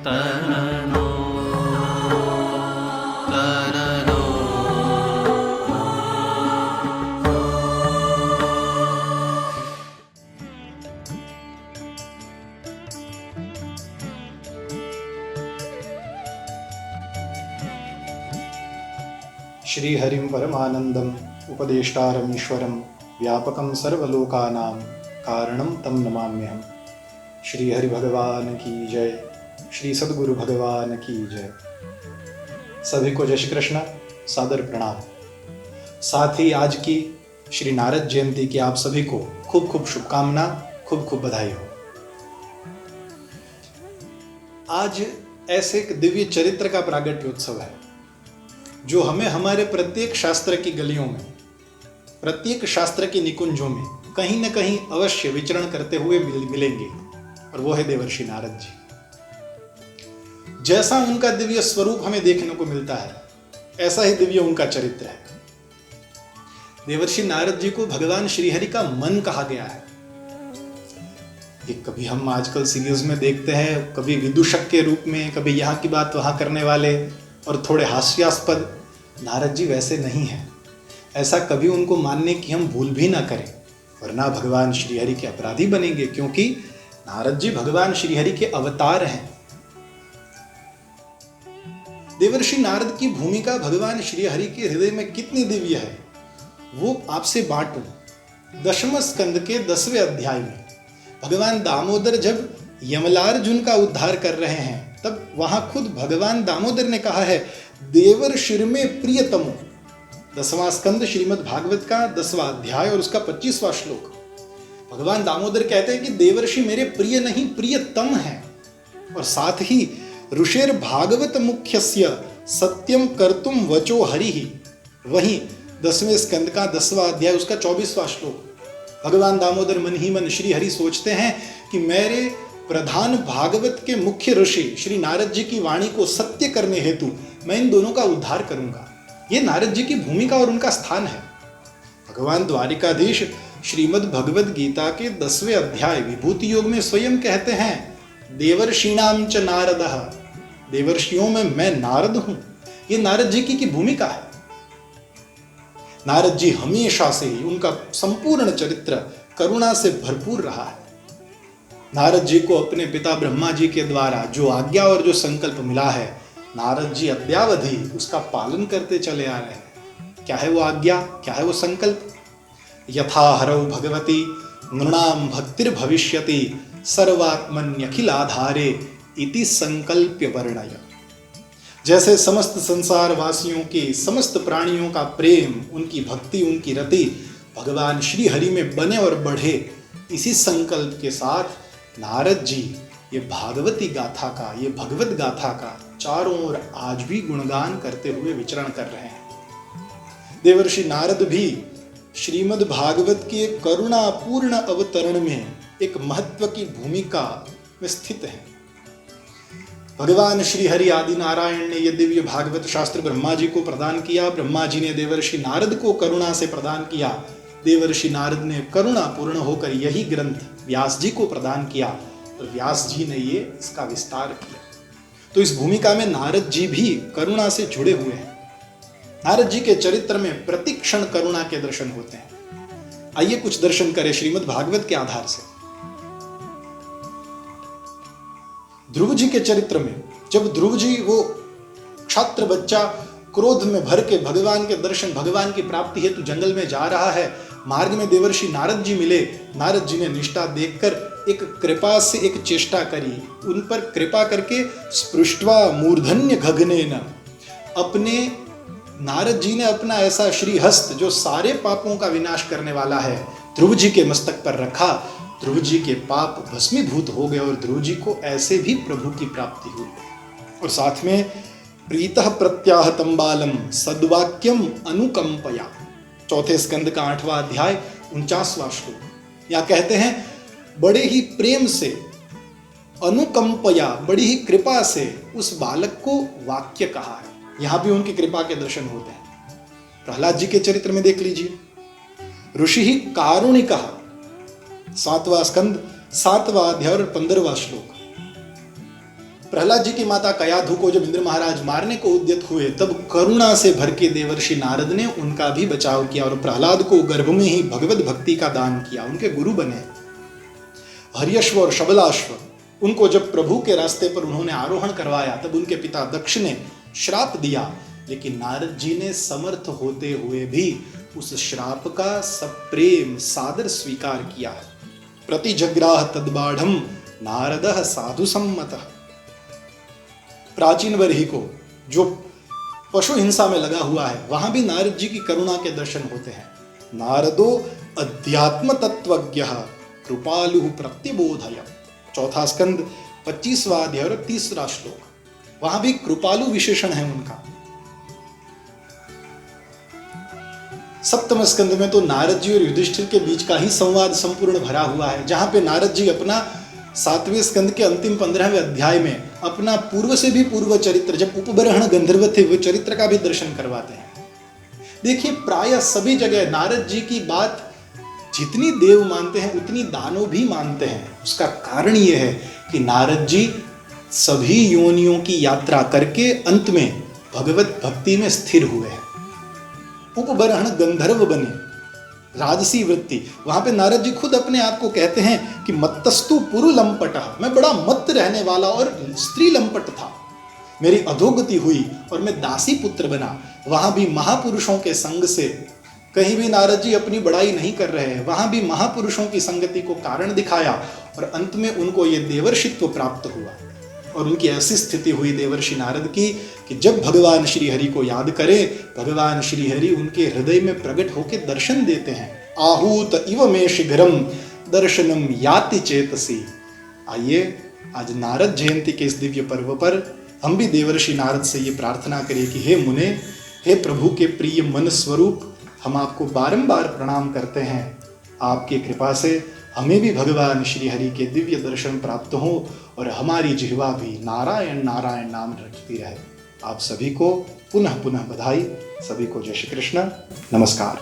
तरनो तरनो। श्रीहरिं परमानंदम उपदेष्टारम् ईश्वरं व्यापकं सर्वलोकानां कारणं तम नमाम्यहम्। श्री हरि भगवान की जय। श्री सद्गुरु भगवान की जय। सभी को जय श्री कृष्ण, सादर प्रणाम। साथ ही आज की श्री नारद जयंती की आप सभी को खूब खूब शुभकामना, खूब खूब बधाई हो। आज ऐसे एक दिव्य चरित्र का प्रागट्योत्सव है जो हमें हमारे प्रत्येक शास्त्र की गलियों में, प्रत्येक शास्त्र के निकुंजों में कहीं न कहीं अवश्य विचरण करते हुए मिलेंगे, और वो है देवर्षि नारद जी। जैसा उनका दिव्य स्वरूप हमें देखने को मिलता है, ऐसा ही दिव्य उनका चरित्र है। देवर्षि नारद जी को भगवान श्रीहरि का मन कहा गया है। ये कभी हम आजकल सीरीज में देखते हैं, कभी विदूषक के रूप में, कभी यहाँ की बात वहाँ करने वाले और थोड़े हास्यास्पद। नारद जी वैसे नहीं हैं। ऐसा कभी उनको मानने की हम भूल भी ना करें, वरना भगवान श्रीहरि के अपराधी बनेंगे, क्योंकि नारद जी भगवान श्रीहरि के अवतार हैं। देवर्षि नारद की भूमिका भगवान श्रीहरि के हृदय में कितनी दिव्य है, वो आपसे बांटूं। 10वें स्कंद के 10वें अध्याय में भगवान दामोदर जब यमलार्जुन का उद्धार कर रहे हैं, तब वहां खुद भगवान दामोदर ने कहा है, देवर्षि में प्रियतमो। 10वां स्कंद श्रीमद् भागवत का 10वां अध्याय और उसका 25वां श्लोक। भगवान दामोदर कहते हैं कि देवर्षि मेरे प्रिय नहीं, प्रियतम है। और साथ ही ऋषिर भागवत मुख्यस्य सत्यम कर्तुम वचो हरि। वहीं 10वें स्कंद का 10वां अध्याय उसका 24वां श्लोक। भगवान दामोदर मन ही मन श्री हरि सोचते हैं कि मेरे प्रधान भागवत के मुख्य ऋषि श्री नारद जी की वाणी को सत्य करने हेतु मैं इन दोनों का उद्धार करूंगा। ये नारद जी की भूमिका और उनका स्थान है। भगवान द्वारिकाधीश श्रीमद् भगवद गीता के 10वें अध्याय विभूति योग में स्वयं कहते हैं, देवर्षिणाम च नारदः, देवर्षियों में मैं नारद हूं। ये नारद जी की भूमिका है। नारद जी हमेशा से ही उनका संपूर्ण चरित्र करुणा से भरपूर रहा है। नारद जी को अपने पिता ब्रह्मा जी के द्वारा जो आज्ञा और जो संकल्प मिला है, नारद जी अद्यावधि उसका पालन करते चले आ रहे हैं। क्या है वो आज्ञा, क्या है वो संकल्प? यथा हरौ भगवती नृणाम भक्तिर्भविष्यति सर्वात्मन्यखिलाधारे इति संकल्प्य वर्णय। जैसे समस्त संसार वासियों के, समस्त प्राणियों का प्रेम, उनकी भक्ति, उनकी रति भगवान श्री हरि में बने और बढ़े, इसी संकल्प के साथ नारद जी ये भागवती गाथा का, ये भगवत गाथा का चारों ओर आज भी गुणगान करते हुए विचरण कर रहे हैं। देवर्षि नारद भी श्रीमद् भागवत के करुणापूर्ण अवतरण में एक महत्व की भूमिका में स्थित है। भगवान श्री हरि आदि नारायण ने यह दिव्य भागवत शास्त्र ब्रह्मा जी को प्रदान किया। ब्रह्मा जी ने देवर्षि नारद को करुणा से प्रदान किया। देवर्षि नारद ने करुणा पूर्ण होकर यही ग्रंथ व्यास जी को प्रदान किया और व्यास जी ने ये इसका विस्तार किया। तो इस भूमिका में नारद जी भी करुणा से जुड़े हुए हैं। नारद जी के चरित्र में प्रतिक्षण करुणा के दर्शन होते हैं। आइए कुछ दर्शन करें श्रीमद् भागवत के आधार से। ध्रुव जी के चरित्र में जब ध्रुव जी वो छात्र बच्चा क्रोध में भर के भगवान के दर्शन, भगवान की प्राप्ति हेतु जंगल में जा रहा है, मार्ग में देवर्षि नारद जी मिले। नारद जी ने निष्ठा देखकर एक कृपा से एक चेष्टा करी, उन पर कृपा करके स्पृष्ट्वा मूर्धन्य गगनेन, अपने नारद जी ने अपना ऐसा श्रीहस्त जो सारे पापों का विनाश करने वाला है, ध्रुव जी के मस्तक पर रखा। ध्रुव जी के पाप भस्मीभूत हो गए और ध्रुव जी को ऐसे भी प्रभु की प्राप्ति हुई। और साथ में प्रीतः प्रत्याहतं बालम सद्वाक्यम अनुकंपया, 4 स्कंद का 8वां अध्याय 49वां श्लोक। यहाँ कहते हैं, बड़े ही प्रेम से, अनुकंपया, बड़ी ही कृपा से उस बालक को वाक्य कहा है। यहां भी उनकी कृपा के दर्शन होते हैं। प्रहलाद जी के चरित्र में देख लीजिए, ऋषि ही कारुणिकः, 7वां स्कंद 7वां अध्याय और 15वां श्लोक। प्रहलाद जी की माता कयाधु को जब इंद्र महाराज मारने को उद्यत हुए, तब करुणा से भर के देवर्षि नारद ने उनका भी बचाव किया और प्रहलाद को गर्भ में ही भगवत भक्ति का दान किया, उनके गुरु बने। हर्यश्व और शबलाश्व, उनको जब प्रभु के रास्ते पर उन्होंने आरोहण करवाया, तब उनके पिता दक्ष ने श्राप दिया, लेकिन नारद जी ने समर्थ होते हुए भी उस श्राप का सप्रेम सादर स्वीकार किया। प्रतिजग्राह तद्बाढ़म नारदः साधु सम्मतः। प्राचीन बरही को जो पशु हिंसा में लगा हुआ है, वहां भी नारद जी की करुणा के दर्शन होते हैं। नारदो अध्यात्म तत्वज्ञः कृपालु प्रत्यबोधय। चौथा स्कंद 25वां अध्याय और 30वां श्लोक, वहां भी कृपालु विशेषण है उनका। सप्तम स्कंद में तो नारद जी और युधिष्ठिर के बीच का ही संवाद संपूर्ण भरा हुआ है, जहां पे नारद जी अपना 7वें स्कंद के अंतिम 15वें अध्याय में अपना पूर्व से भी पूर्व चरित्र, जब उपबरहण गंधर्व थे, वो चरित्र का भी दर्शन करवाते हैं। देखिए, प्राय सभी जगह नारद जी की बात जितनी देव मानते हैं उतनी दानव भी मानते हैं। उसका कारण यह है कि नारद जी सभी योनियों की यात्रा करके अंत में भगवत भक्ति में स्थिर हुए हैं। उपबरहण गंधर्व बने, राजसी वृत्ति, वहां पे नारद जी खुद अपने आप को कहते हैं कि मत्तस्तु पुरु लंपटः, मैं बड़ा मत्त रहने वाला और स्त्री लंपट था, मेरी अधोगति हुई और मैं दासी पुत्र बना। वहां भी महापुरुषों के संग से, कहीं भी नारद जी अपनी बड़ाई नहीं कर रहे हैं, वहां भी महापुरुषों की संगति को कारण दिखाया और अंत में उनको ये देवर्षित्व प्राप्त हुआ। और उनकी ऐसी स्थिति हुई देवर्षि नारद की कि जब भगवान श्री हरि को याद करें, भगवान श्री हरि उनके हृदय में प्रकट होकर दर्शन देते हैं। आहूत इव मे शीघ्रम दर्शनम याति चेतसी। आइए, आज नारद जयंती के इस दिव्य पर्व पर हम भी देवर्षि नारद से ये प्रार्थना करें कि हे मुने, हे प्रभु के प्रिय मन स्वरूप, हम आपको बारंबार प्रणाम करते हैं। आपकी कृपा से हमें भी भगवान श्री हरि के दिव्य दर्शन प्राप्त हो और हमारी जिह्वा भी नारायण नारायण नाम रटती रहे। आप सभी को पुनः पुनः बधाई। सभी को जय श्री कृष्ण, नमस्कार।